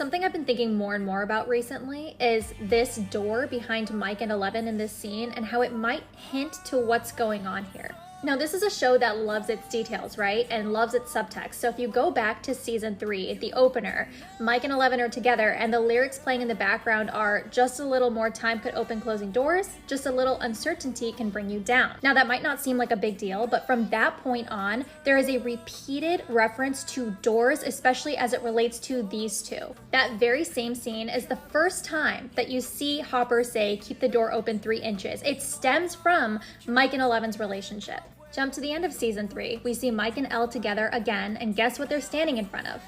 Something I've been thinking more and more about recently is this door behind Mike and Eleven in this scene and how it might hint to what's going on here. Now, this is a show that loves its details, right? And loves its subtext. So if you go back to season 3, the opener, Mike and Eleven are together and the lyrics playing in the background are just a little more time could open closing doors, just a little uncertainty can bring you down. Now, that might not seem like a big deal, but from that point on, there is a repeated reference to doors, especially as it relates to these two. That very same scene is the first time that you see Hopper say, keep the door open 3 inches. It stems from Mike and Eleven's relationship. Jump to the end of season 3, we see Mike and Elle together again, and guess what they're standing in front of?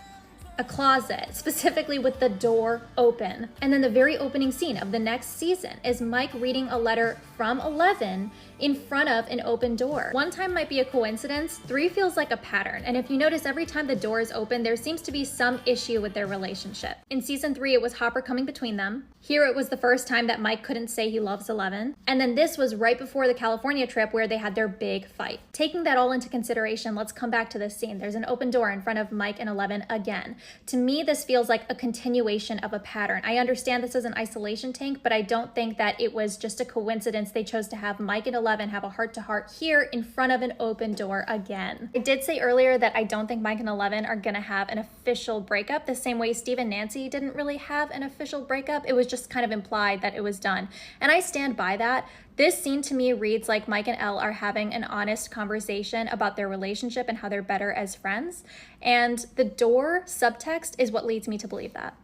A closet, specifically with the door open. And then the very opening scene of the next season is Mike reading a letter from Eleven in front of an open door. One time might be a coincidence, 3 feels like a pattern. And if you notice, every time the door is open, there seems to be some issue with their relationship. In season 3, it was Hopper coming between them. Here it was the first time that Mike couldn't say he loves Eleven. And then this was right before the California trip where they had their big fight. Taking that all into consideration, let's come back to this scene. There's an open door in front of Mike and Eleven again. To me, this feels like a continuation of a pattern. I understand this is an isolation tank, but I don't think that it was just a coincidence they chose to have Mike and Eleven have a heart-to-heart here in front of an open door again. I did say earlier that I don't think Mike and Eleven are gonna have an official breakup, the same way Steve and Nancy didn't really have an official breakup. It was just kind of implied that it was done. And I stand by that. This scene to me reads like Mike and Elle are having an honest conversation about their relationship and how they're better as friends. And the door subtext is what leads me to believe that.